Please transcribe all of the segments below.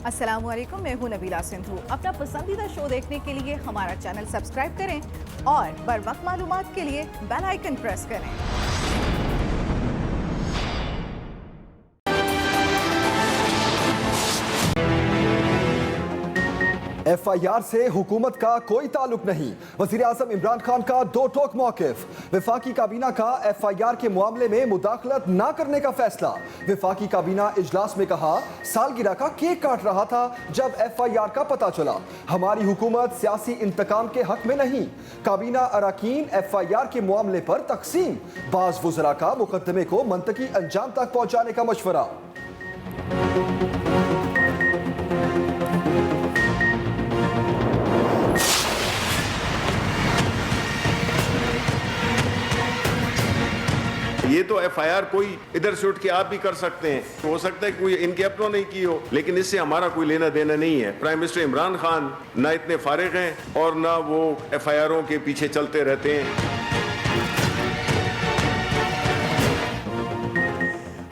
अस्सलामुअलैकुम, मैं हूं नबीला सिंधु। अपना पसंदीदा शो देखने के लिए हमारा चैनल सब्सक्राइब करें और बर वक्त मालूमात के लिए बेल आइकन प्रेस करें। FIR से हुकूमत का कोई ताल्लुक नहीं। वज़ीर आज़म इमरान खान का दो टोक मौक़िफ़। वफाकी काबीना का FIR के मामले में मुदाखलत न करने का फैसला। वफाकी काबीना इजलास में कहा, सालगिरह का केक काट रहा था जब FIR का पता चला। हमारी हुकूमत सियासी इंतकाम के हक में नहीं। काबीना अरकान FIR के मामले पर तकसीम। बाज़ वज़रा का मुकदमे को मंतकी अंजाम तक पहुँचाने का मशवरा। ये तो FIR कोई इधर से उठ के आप भी कर सकते हैं। हो सकता है कोई इनके अपनों नहीं की हो, लेकिन इससे हमारा कोई लेना देना नहीं है। प्राइम मिनिस्टर इमरान खान ना इतने फारिग हैं और ना वो FIRों के पीछे चलते रहते हैं।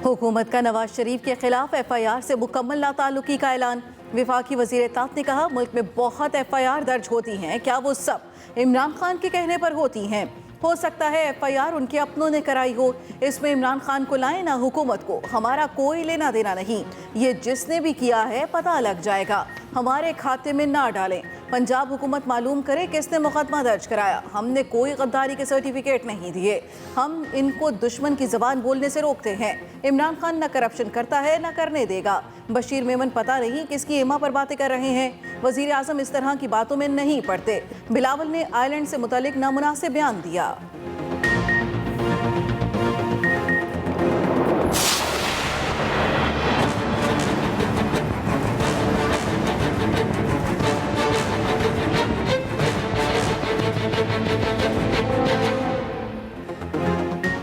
हुकूमत का नवाज शरीफ के खिलाफ FIR से मुकम्मल नाताल्लुकी का ऐलान। वफाकी वज़ीर इत्ताअत ने कहा, मुल्क में बहुत FIR दर्ज होती हैं, क्या वो सब इमरान खान के कहने पर होती हैं? हो सकता है FIR उनके अपनों ने कराई हो। इसमें इमरान खान को लाए ना हुकूमत को, हमारा कोई लेना देना नहीं। ये जिसने भी किया है पता लग जाएगा, हमारे खाते में ना डालें। पंजाब हुकूमत मालूम करे किसने मुकदमा दर्ज कराया। हमने कोई गद्दारी के सर्टिफिकेट नहीं दिए। हम इनको दुश्मन की ज़बान बोलने से रोकते हैं। इमरान खान न करप्शन करता है न करने देगा। बशीर मेमन पता नहीं किसकी एमा पर बातें कर रहे हैं। वज़ीर आज़म इस तरह की बातों में नहीं पड़ते। बिलावल ने आइलैंड से मुतालिक नामुनासिब बयान दिया।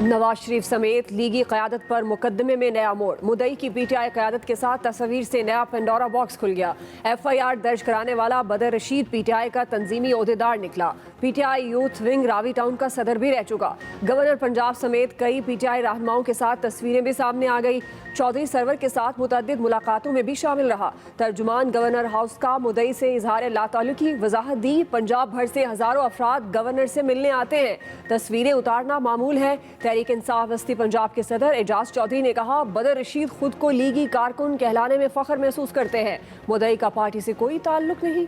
नवाज शरीफ समेत लीगी क़यादत पर मुकदमे में नया मोड़। मुद्दई की PTI क़यादत के साथ तस्वीर से नया पेंडोरा बॉक्स खुल गया। FIR दर्ज कराने वाला बदर रशीद PTI का तंजीमी ओहदेदार निकला। PTI youth wing Ravi town का सदर भी रह चुका। गवर्नर पंजाब समेत कई PTI रहनुमाओं के साथ तस्वीरें भी सामने आ गई। चौधरी सरवर के साथ मुतअद्दिद मुलाकातों में भी शामिल रहा। तर्जुमान गवर्नर हाउस का मुद्दई से इजहार लाताल्लुकी वजाहत दी। पंजाब भर से हजारों अफराद गवर्नर से मिलने आते हैं। तस्वीरें उतारना मामूल है। तहरीक इंसाफ वस्ती पंजाब के सदर एजाज चौधरी ने कहा, बदर रशीद खुद को लीगी कारकुन कहलाने में फख्र महसूस करते हैं। मुद्दई का पार्टी से कोई ताल्लुक नहीं।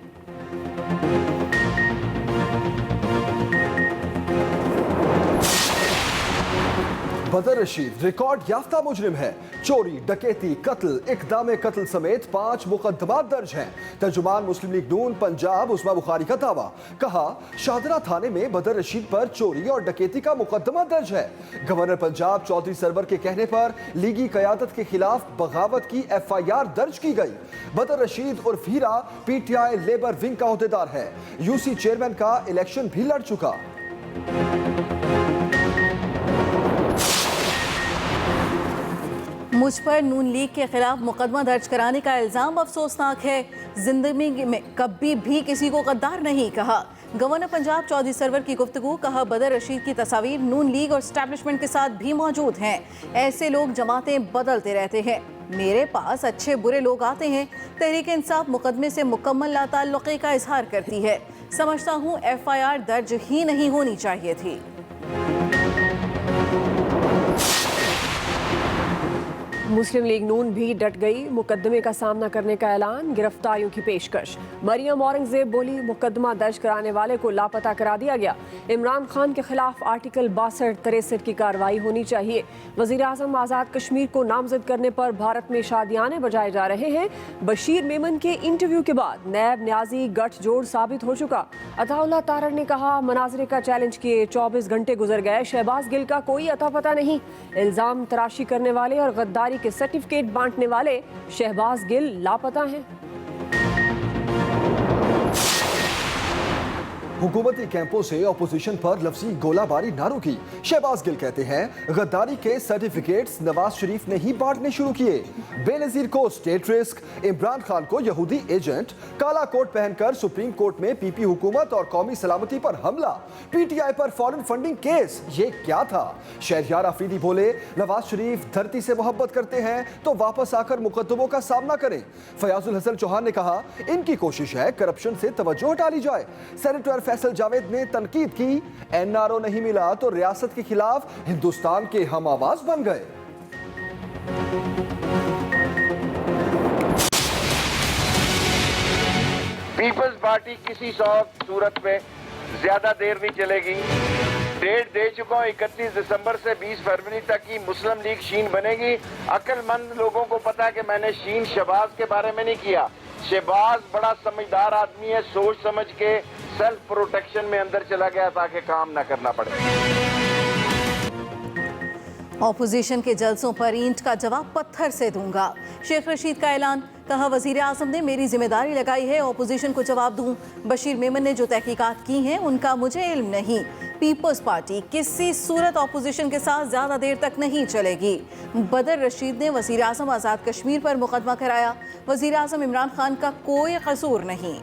बदर रशीद रिकॉर्ड याफ्ता मुजरिम है। चोरी, डकैती, कत्ल, इक़दाम कत्ल समेत 5 मुकदमात दर्ज हैं। तर्जुमान मुस्लिम लीग नून पंजाब उस्मा बुखारी का दावा। कहा, शाहदरा थाने में बदर रशीद पर चोरी और डकैती का मुकदमा दर्ज है। गवर्नर पंजाब चौधरी सरवर के कहने पर लीगी क़यादत के खिलाफ बगावत की FIR दर्ज की गई। बदर रशीद उर्फ हीरा PTI लेबर विंग का ओहदेदार है। UC चेयरमैन का इलेक्शन भी लड़ चुका। मुझ पर नून लीग के खिलाफ मुकदमा दर्ज कराने का इल्ज़ाम अफसोसनाक है। जिंदगी में कभी भी किसी को गद्दार नहीं कहा। गवर्नर पंजाब चौधरी सरवर की गुफ्तगू। कहा, बदर रशीद की तस्वीर नून लीग और एस्टैब्लिशमेंट के साथ भी मौजूद हैं। ऐसे लोग जमातें बदलते रहते हैं। मेरे पास अच्छे बुरे लोग आते हैं। तहरीक इंसाफ मुकदमे से मुकम्मल लाताल्लुकी का इजहार करती है। समझता हूँ FIR दर्ज ही नहीं होनी चाहिए थी। मुस्लिम लीग नून भी डट गई। मुकदमे का सामना करने का ऐलान, गिरफ्तारियों की पेशकश। मरियम औरंगजेब बोली, मुकदमा दर्ज कराने वाले को लापता करा दिया गया। इमरान खान के खिलाफ आर्टिकल 62-63 की कार्रवाई होनी चाहिए। वज़ीर आज़म आज़ाद कश्मीर को नामजद करने पर भारत में शादियाने बजाए जा रहे हैं। बशीर मेमन के इंटरव्यू के बाद नैब न्याजी गठजोड़ साबित हो चुका। अताउल्लाह तारड़ ने कहा, मनाजरे का चैलेंज किए 24 घंटे गुजर गए, शहबाज गिल का कोई अता पता नहीं। इल्ज़ाम तराशी करने वाले और गद्दारी के सर्टिफिकेट बांटने वाले शहबाज गिल लापता हैं। हुकूमती कैंपों से ऑपोजिशन पर लफ्जी गोलाबारी ना रुकी। शहबाज गिल कहते हैं गद्दारी के सर्टिफिकेट्स नवाज शरीफ ने ही बांटने शुरू किए। बेनजीर को स्टेट रिस्क, इमरान खान को यहूदी एजेंट, काला कोट पहनकर सुप्रीम कोर्ट में पीपी हुकूमत और कौमी सलामती पर हमला, पीटीआई पर फॉरेन फंडिंग केस, ये क्या था? शहरयार आफरीदी बोले नवाज शरीफ धरती से मोहब्बत करते हैं तो वापस आकर मुकद्दमों का सामना करें। फयाजुल हसन चौहान ने कहा इनकी कोशिश है करप्शन से तवज्जो हटा ली जाए। सेनेटर फैसल जावेद ने तनकीद की, एनआरओ नहीं मिला तो रियासत के खिलाफ हिंदुस्तान के हम आवाज बन गए। पीपल्स पार्टी किसी सूरत में ज्यादा देर नहीं चलेगी। डेट दे चुका हूँ 31 दिसंबर से 20 फरवरी तक की मुस्लिम लीग शीन बनेगी। अक्लमंद लोगों को पता है कि मैंने शीन शहबाज के बारे में नहीं किया। शहबाज बड़ा समझदार आदमी है, सोच समझ के सेल्फ प्रोटेक्शन में अंदर चला गया ताकि काम ना करना पड़े। ऑपोजिशन के जलसों पर ईंट का जवाब पत्थर से दूंगा, शेख रशीद का ऐलान। कहा वजीर आजम ने मेरी जिम्मेदारी लगाई है ऑपोजिशन को जवाब दूं। बशीर मेमन ने जो तहकीकात की हैं उनका मुझे इल्म नहीं। पीपल्स पार्टी किसी सूरत ऑपोजिशन के साथ ज्यादा देर तक नहीं चलेगी। बदर रशीद ने वजीर आजम आज़ाद कश्मीर पर मुकदमा कराया। वजीर आजम इमरान खान का कोई कसूर नहीं।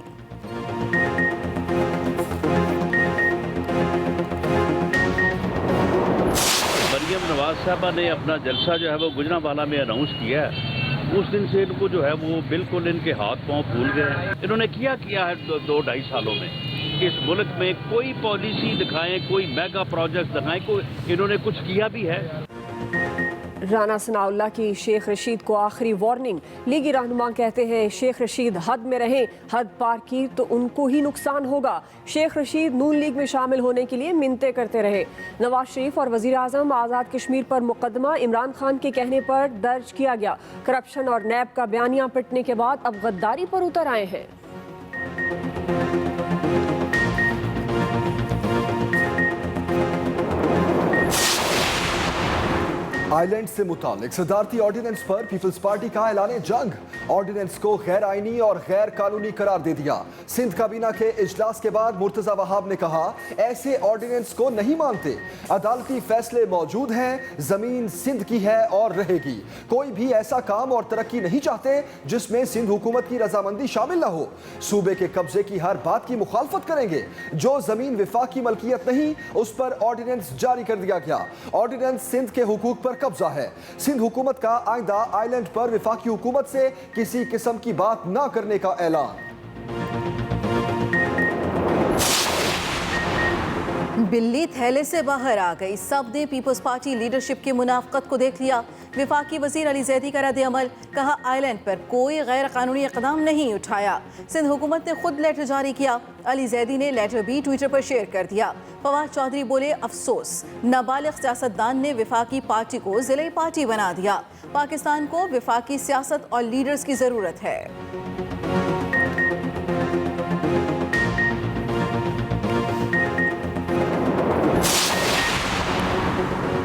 मरियम नवाज साहबा ने अपना जलसा जो है वो गुजरांवाला में अनाउंस किया है। उस दिन से इनको जो है वो बिल्कुल इनके हाथ पांव फूल गए हैं। इन्होंने क्या किया है 2-2.5 सालों में? इस मुल्क में कोई पॉलिसी दिखाएं, कोई मेगा प्रोजेक्ट दिखाएं, कोई इन्होंने कुछ किया भी है? राना सनाउल्लाह की शेख रशीद को आखिरी वार्निंग। लीगी रहनुमा कहते हैं शेख रशीद हद में रहें, हद पार की तो उनको ही नुकसान होगा। शेख रशीद नून लीग में शामिल होने के लिए मिन्नतें करते रहे। नवाज शरीफ और वजीर आजम आज़ाद कश्मीर पर मुकदमा इमरान खान के कहने पर दर्ज किया गया। करप्शन और नैब का बयानिया पिटने के बाद अब गद्दारी पर उतर आए हैं। आइलैंड से मुतालिक सदारती ऑर्डिनेंस पर पीपल्स पार्टी का ऐलान जंग। ऑर्डिनेंस को गैर आईनी और गैर कानूनी करार दे दिया। सिंध काबीना के इजलास के बाद मुर्तजा वहाब ने कहा ऐसे ऑर्डिनेंस को नहीं मानते। अदालती फैसले मौजूद हैं, जमीन सिंध की है और रहेगी। कोई भी ऐसा काम और तरक्की नहीं चाहते जिसमें सिंध हुकूमत की रजामंदी शामिल न हो। सूबे के कब्जे की हर बात की मुखालफत करेंगे। जो जमीन विफाक की मलकियत नहीं उस पर ऑर्डिनेंस जारी कर दिया गया। ऑर्डिनेंस सिंध के हुकूक पर कब्जा है। सिंध हुकूमत का आइंदा आइलैंड पर विफाकी हुकूमत से किसी किस्म की बात ना करने का ऐलान। बिल्ली थैले से बाहर आ गई। सब ने पीपल्स पार्टी लीडरशिप की मुनाफकत को देख लिया। विफाकी वजीर अली जैदी का रद्द अमल। कहा आइलैंड पर कोई गैर कानूनी इक़दाम नहीं उठाया। सिंध हुकूमत ने खुद लेटर जारी किया। अली जैदी ने लेटर भी ट्विटर पर शेयर कर दिया। फवाद चौधरी बोले अफसोस, नाबालिग सियासतदान ने विफाकी पार्टी को ज़िले पार्टी बना दिया। पाकिस्तान को विफाकी सियासत और लीडर्स की ज़रूरत है।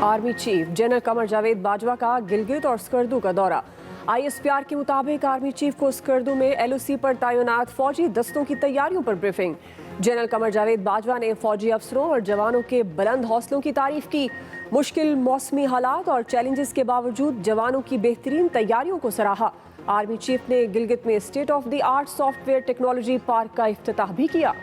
Army chief general Qamar Javed Bajwa का गिलगित और स्कर्दू का दौरा। ISPR के मुताबिक आर्मी चीफ को स्कर्दू में LOC पर तैनात फौजी दस्तों की तैयारियों पर ब्रीफिंग। जनरल कमर जावेद बाजवा ने फौजी अफसरों और जवानों के बुलंद हौसलों की तारीफ की। मुश्किल मौसमी हालात और चैलेंजेस के बावजूद जवानों की बेहतरीन तैयारियों को सराहा। आर्मी चीफ ने गिलगित में state of the art software technology park का इफ्तिताह भी किया।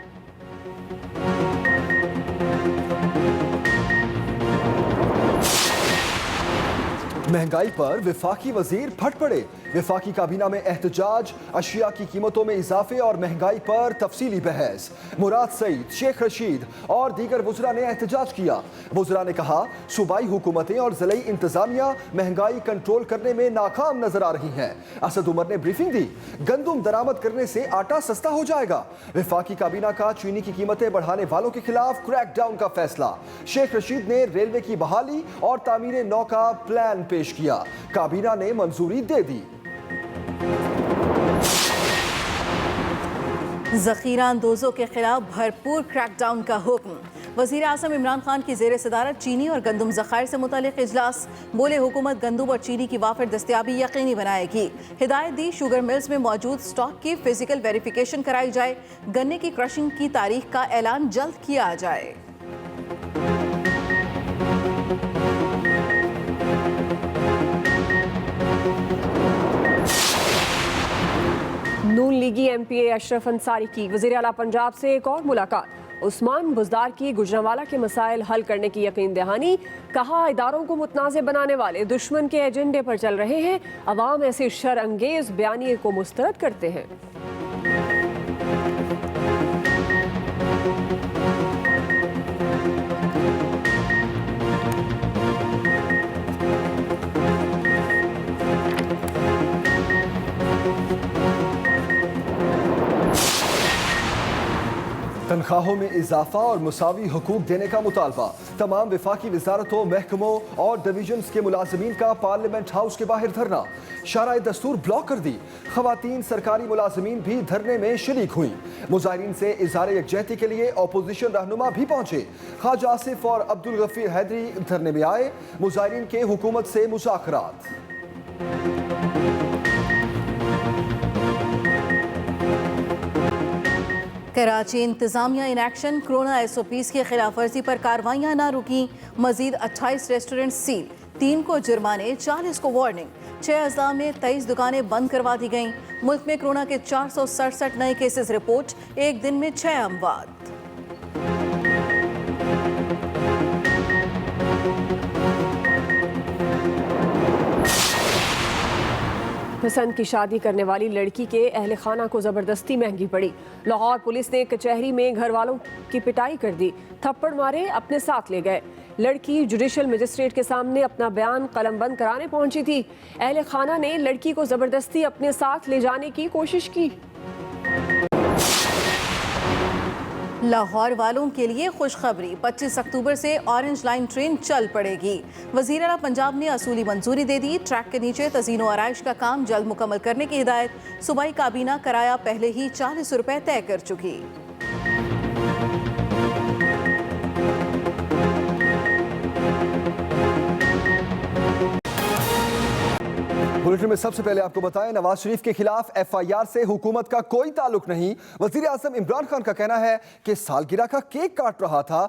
महंगाई पर विफाकी वजीर फट पड़े। विफाकी काबीना में एहतजाज, अशिया की कीमतों में इजाफे और महंगाई पर तफसीली बहस। मुराद सईद, शेख रशीद और दीगर वुज़रा ने एहतजाज किया। वुज़रा ने कहा सूबाई हुकूमतें और ज़िले इंतजामिया महंगाई कंट्रोल करने में नाकाम नजर आ रही हैं। असद उमर ने ब्रीफिंग दी, गंदुम दरामद करने से आटा सस्ता हो जाएगा। विफाकी काबीना का चीनी की कीमतें बढ़ाने वालों के खिलाफ क्रैकडाउन का फैसला। शेख रशीद ने रेलवे की बहाली और तामीर नौ का प्लान पेश किया। काबीना ने मंजूरी दे दी। ज़ख़ीरा अंदोज़ों के खिलाफ भरपूर क्रैकडाउन का हुक्म। वज़ीर आज़म इमरान खान की ज़ेर सदारत चीनी और गंदम ज़खायर से मुतालिक इजलास। बोले हुकूमत गंदम और चीनी की वाफिर दस्तियाबी यकीनी बनाएगी। हिदायत दी शुगर मिल्स में मौजूद स्टॉक की फिजिकल वेरिफिकेशन कराई जाए। गन्ने की क्रशिंग की तारीख का ऐलान जल्द किया जाए। नून लीगी MPA अशरफ अंसारी की वज़ीर आला पंजाब से एक और मुलाकात। उस्मान बुज़दार की गुजरांवाला के मसाइल हल करने की यकीन दहानी। कहा इदारों को मुतनाज़ बनाने वाले दुश्मन के एजेंडे पर चल रहे हैं। अवाम ऐसे शर अंगेज बयानिए को मुस्तरद करते हैं। तनख्वाहों में इजाफा और मुसावी हुकूक देने का मुतालबा। तमाम वफाकी वजारतों, महकमों और डिवीजन्स के मुलाजमीन का पार्लियामेंट हाउस के बाहर धरना। शाराए दस्तूर ब्लॉक कर दी। खवातीन सरकारी मुलाजमीन भी धरने में शरीक हुई। मुजाहिरीन से इजहार यकजहती के लिए अपोजिशन रहनुमा भी पहुंचे। ख्वाजा आसिफ और अब्दुल गफीर हैदरी धरने में आए। मुजाहिरीन के हुकूमत से मुज़ाकरात। कराची इंतजामिया इन एक्शन। कोरोना SOPs की खिलाफ वर्जी पर कार्रवाइयां ना रुकी। मजीद 28 रेस्टोरेंट सील, 3 को जुर्माने, 40 को वार्निंग। 6 अजला में 23 दुकानें बंद करवा दी गईं। मुल्क में कोरोना के 467 नए केसेस रिपोर्ट। एक दिन में 6 अमवात। पसंद की शादी करने वाली लड़की के अहल खाना को ज़बरदस्ती महंगी पड़ी। लाहौर पुलिस ने कचहरी में घर वालों की पिटाई कर दी। थप्पड़ मारे, अपने साथ ले गए। लड़की जुडिशल मजिस्ट्रेट के सामने अपना बयान कलमबंद कराने पहुंची थी। अहल खाना ने लड़की को ज़बरदस्ती अपने साथ ले जाने की कोशिश की। लाहौर वालों के लिए खुशखबरी। 25 अक्टूबर से ऑरेंज लाइन ट्रेन चल पड़ेगी। वज़ीर आला पंजाब ने असूली मंजूरी दे दी। ट्रैक के नीचे तज़ीनो आराइश का काम जल्द मुकम्मल करने की हिदायत। सूबाई काबीना किराया पहले ही 40 रुपए तय कर चुकी। बुलेटिन में सबसे पहले आपको बताएं, नवाज शरीफ के खिलाफ FIR से हुकूमत का कोई ताल्लुक नहीं। वजीर आज़म इमरान खान का कहना है कि सालगिरह का केक काट रहा था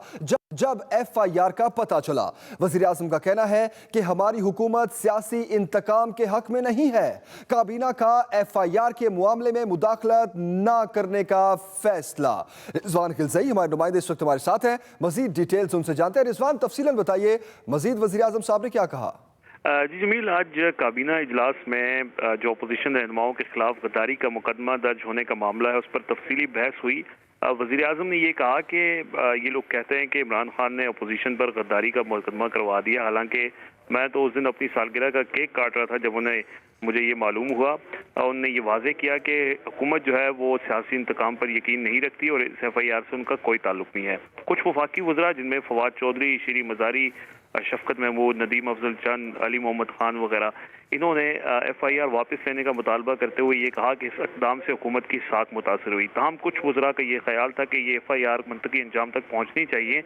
जब FIR का पता चला। वजीर आज़म का कहना है कि हमारी हुकूमत सियासी इंतकाम के हक में नहीं है। काबीना का FIR के मामले में मुदाखलत ना करने का फैसला। रिजवान खिलज़ई हमारे नुमाइंदे इस वक्त हमारे साथ हैं। मजीद डिटेल्स उनसे जानते हैं। रिजवान, तफसीलन बताइए, मजीद वजीर आज़म साहब ने क्या कहा? जी जमील, आज काबीना इजलास में जो अपोजिशन रहनुमाओं के खिलाफ गद्दारी का मुकदमा दर्ज होने का मामला है उस पर तफसीली बहस हुई। वज़ीर आज़म ने ये कहा कि ये लोग कहते हैं कि इमरान खान ने अपोजिशन पर गद्दारी का मुकदमा करवा दिया। हालांकि मैं तो उस दिन अपनी सालगिरह का केक काट रहा था जब उन्हें मुझे ये मालूम हुआ। उन्होंने ये वाज़ेह किया कि हुकूमत जो है वो सियासी इंतकाम पर यकीन नहीं रखती और इस FIR से उनका कोई ताल्लुक नहीं है। कुछ वफाकी वज़रा जिनमें फवाद चौधरी, शीरी मज़ारी, शफकत महमूद, नदीम अफजल चंद, अली मोहम्मद खान वगैरह, इन्होंने FIR वापस लेने का मुतालबा करते हुए ये कहा कि इस इक़दाम से हुकूमत की साख मुतासर हुई। ताहम कुछ वज़रा का ये ख्याल था कि ये FIR मंतकी अंजाम तक पहुँचनी चाहिए,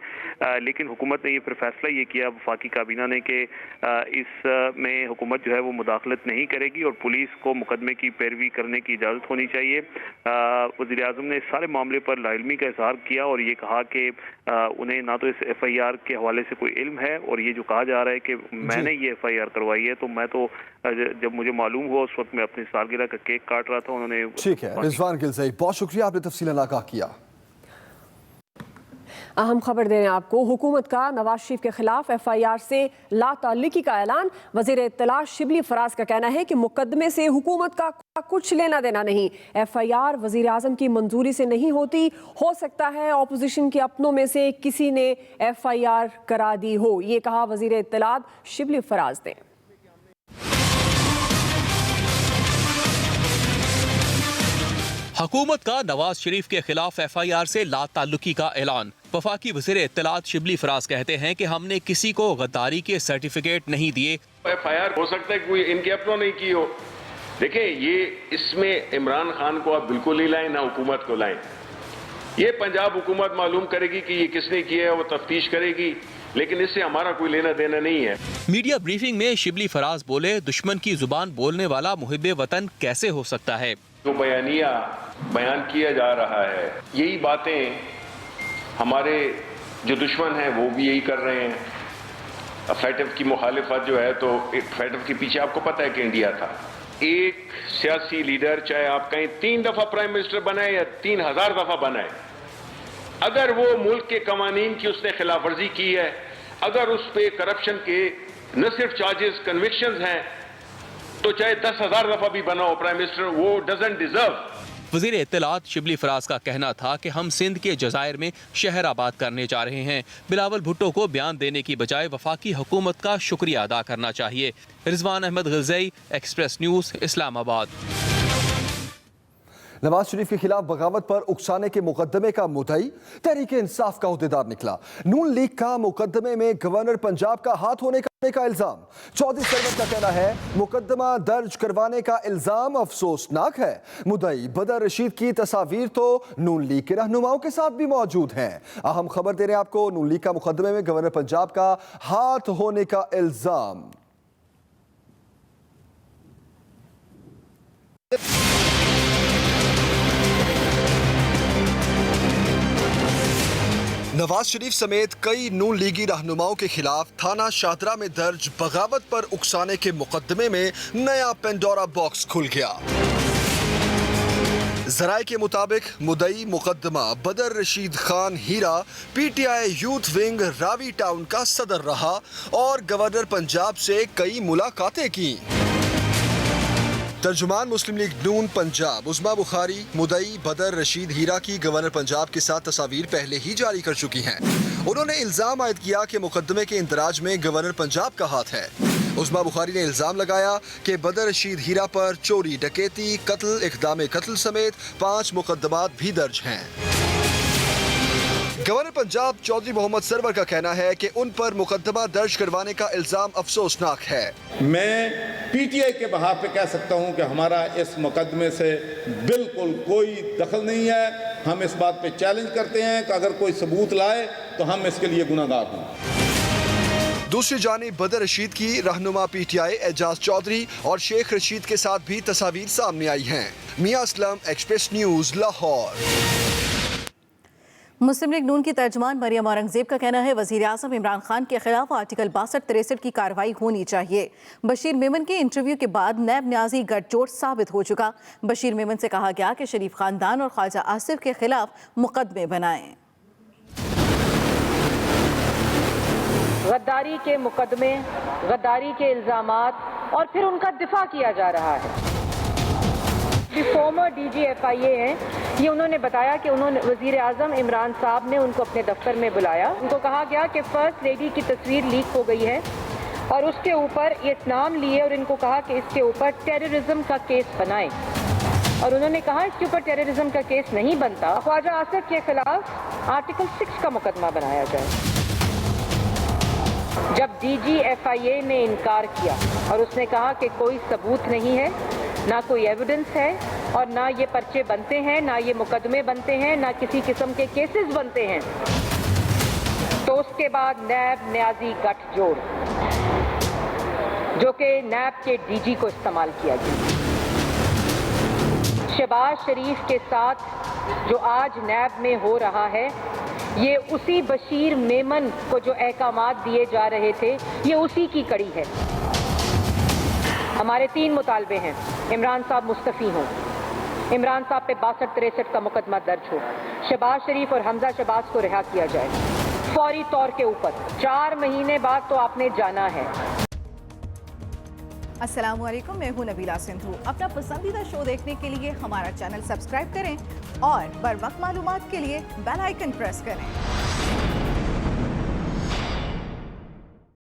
लेकिन हुकूमत ने ये फिर फैसला ये किया वफाकी काबीना ने कि इस में हुकूमत जो है वो मुदाखलत नहीं करेगी और पुलिस को मुकदमे की पैरवी करने की इजाज़त होनी चाहिए। वज़ीर आज़म ने इस सारे मामले पर लाइल्मी का इज़हार किया और ये कहा कि उन्हें ना तो इस FIR के हवाले से कोई इल्म है और ये जो कहा जा रहा है कि मैंने ये FIR करवाई है, तो मैं तो जब मुझे मालूम हुआ उस वक्त मैं अपनी सालगिरह का केक काट रहा था। उन्होंने ठीक है। रिजवान खिलज़ई, बहुत शुक्रिया, आपने तफसीलन आगाह किया। अहम खबर दें आपको, हुकूमत का नवाज शरीफ के खिलाफ FIR से लाताल्लुकी का ऐलान। वजीर इत्तला शिबली फराज का कहना है कि मुकदमे से हुकूमत का कुछ लेना देना नहीं। FIR वजीर आज़म की मंजूरी से नहीं होती। हो सकता है अपोजिशन के अपनों में से किसी ने FIR करा दी हो, ये कहा वजीर इत्तला शिबली फराज ने। हुकूमत का नवाज शरीफ के खिलाफ FIR से लाताल्लुकी का ऐलान। वफाकी वज़ीर इत्तलात शिबली फराज कहते हैं कि हमने किसी को गद्दारी के सर्टिफिकेट नहीं दिए। FIR हो सकता है कोई इनके अपनों नहीं की हो। देखिए, ये इसमें इमरान खान को आप बिल्कुल ही लाएं, ना हुकूमत को लाएं। ये पंजाब हुकूमत मालूम करेगी कि ये किसने किया है, वो तफ्तीश करेगी, लेकिन इससे हमारा कोई लेना देना नहीं है। मीडिया ब्रीफिंग में शिबली फराज बोले, दुश्मन की जुबान बोलने वाला मुहिब्बे वतन कैसे हो सकता है। जो बयान किया जा रहा है, यही बातें हमारे जो दुश्मन हैं वो भी यही कर रहे हैं। फैटफ की मुखालिफत जो है, तो फैटफ के पीछे आपको पता है कि इंडिया था। एक सियासी लीडर, चाहे आप कहीं 3 दफा प्राइम मिनिस्टर बनाए या 3000 दफा बनाए, अगर वो मुल्क के कवानीन की उसने खिलाफ वर्जी की है, अगर उस पे करप्शन के न सिर्फ चार्जेस, कन्विक्शंस हैं, तो चाहे 10,000 दफा भी बनाओ प्राइम मिनिस्टर, वो डजंट डिजर्व। वज़ीर इत्तलात शिबली फराज का कहना था कि हम सिंध के जज़ायर में शहर आबाद करने जा रहे हैं। बिलावल भुट्टो को बयान देने की बजाय वफाकी हुकूमत का शुक्रिया अदा करना चाहिए। Rizwan Ahmed Ghazai, Express News, Islamabad. नवाज शरीफ के खिलाफ बगावत पर उकसाने के मुकदमे का मुद्दई तहरीक इंसाफ का अहदेदार निकला। नून लीग का मुकदमे में गवर्नर पंजाब का हाथ होने का इल्जाम। चौधरी सरवर का कहना है मुकदमा दर्ज करवाने का इल्जाम अफसोसनाक है। मुद्दई बदर रशीद की तस्वीर तो नून लीग के रहनुमाओं के साथ भी मौजूद हैं। अहम खबर दे रहे हैं आपको, नून लीग का मुकदमे में गवर्नर पंजाब का हाथ होने का इल्जाम। नवाज शरीफ समेत कई नून लीगी रहनुमाओं के खिलाफ थाना शाहदरा में दर्ज बगावत पर उकसाने के मुकदमे में नया पेंडोरा बॉक्स खुल गया। जराये के मुताबिक मुद्दई मुकदमा Badar Rasheed Khan Heera PTI youth wing Ravi town का सदर रहा और गवर्नर पंजाब से कई मुलाकातें की। तर्जुमान मुस्लिम लीग नून पंजाब उस्मा बुखारी मुद्दई बदर रशीद हीरा की गवर्नर पंजाब के साथ तस्वीर पहले ही जारी कर चुकी हैं। उन्होंने इल्जाम आयद किया कि मुकदमे के इंदराज में गवर्नर पंजाब का हाथ है। उस्मा बुखारी ने इल्जाम लगाया कि बदर रशीद हीरा पर चोरी, डकैती, कत्ल, इक़दाम कत्ल समेत 5 मुकदमात भी दर्ज हैं। गवर्नर पंजाब चौधरी मोहम्मद सरवर का कहना है कि उन पर मुकदमा दर्ज करवाने का इल्जाम अफसोसनाक है। मैं पीटीआई के बहाव पे कह सकता हूं कि हमारा इस मुकदमे से बिल्कुल कोई दखल नहीं है। हम इस बात पे चैलेंज करते हैं कि अगर कोई सबूत लाए तो हम इसके लिए गुनाहगार हों। दूसरी जानिब बदर रशीद की रहनुमा पीटीआई एजाज चौधरी और शेख रशीद के साथ भी तस्वीर सामने आई हैं। मियां असलम, एक्सप्रेस न्यूज़, लाहौर। मुस्लिम लीग नून की तर्जमान मरियम औरंगजेब का कहना है वज़ीर आज़म इमरान खान के खिलाफ आर्टिकल 62-63 की कार्रवाई होनी चाहिए। बशीर मेमन के इंटरव्यू के बाद नैब न्याजी गठजोड़ साबित हो चुका। बशीर मेमन से कहा गया कि शरीफ खानदान और ख्वाजा आसिफ के खिलाफ मुकदमे बनाएं। गद्दारी के मुकदमे, गद्दारी के इल्जामात और फिर उनका दिफा किया जा रहा है। फॉर्मर डीजी FIA हैं, ये उन्होंने बताया कि उन्होंने वज़ीर आज़म इमरान साहब ने उनको अपने दफ्तर में बुलाया। उनको कहा गया कि फर्स्ट लेडी की तस्वीर लीक हो गई है और उसके ऊपर ये नाम लिए और इनको कहा कि इसके ऊपर टेररिज्म का केस बनाएं। और उन्होंने कहा इसके ऊपर टेररिज्म का केस नहीं बनता, ख्वाजा आसिफ के खिलाफ आर्टिकल 6 का मुकदमा बनाया जाए। जब डीजी FIA ने इनकार किया और उसने कहा कि कोई सबूत नहीं है, ना कोई एविडेंस है और ना ये पर्चे बनते हैं, ना ये मुकदमे बनते हैं, ना किसी किस्म के केसेस बनते हैं, तो उसके बाद नैब न्याजी गठजोड़ जो कि नैब के डीजी को इस्तेमाल किया गया, शहबाज शरीफ के साथ जो आज नैब में हो रहा है, ये उसी बशीर मेमन को जो अहकामात दिए जा रहे थे, ये उसी की कड़ी है। हमारे 3 मुतालबे हैं। इमरान साहब मुस्तफ़ी हों, इमरान साहब पे 62-63 का मुकदमा दर्ज हो, शहबाज शरीफ और हमजा शहबाज को रिहा किया जाए फौरी तौर के ऊपर। 4 महीने बाद तो आपने जाना है। अस्सलामुअलैकुम, मैं हूं नबीला सिंधु। अपना पसंदीदा शो देखने के लिए हमारा चैनल सब्सक्राइब करें और बर वक्त मालूमात के लिए बेल आइकन प्रेस करें।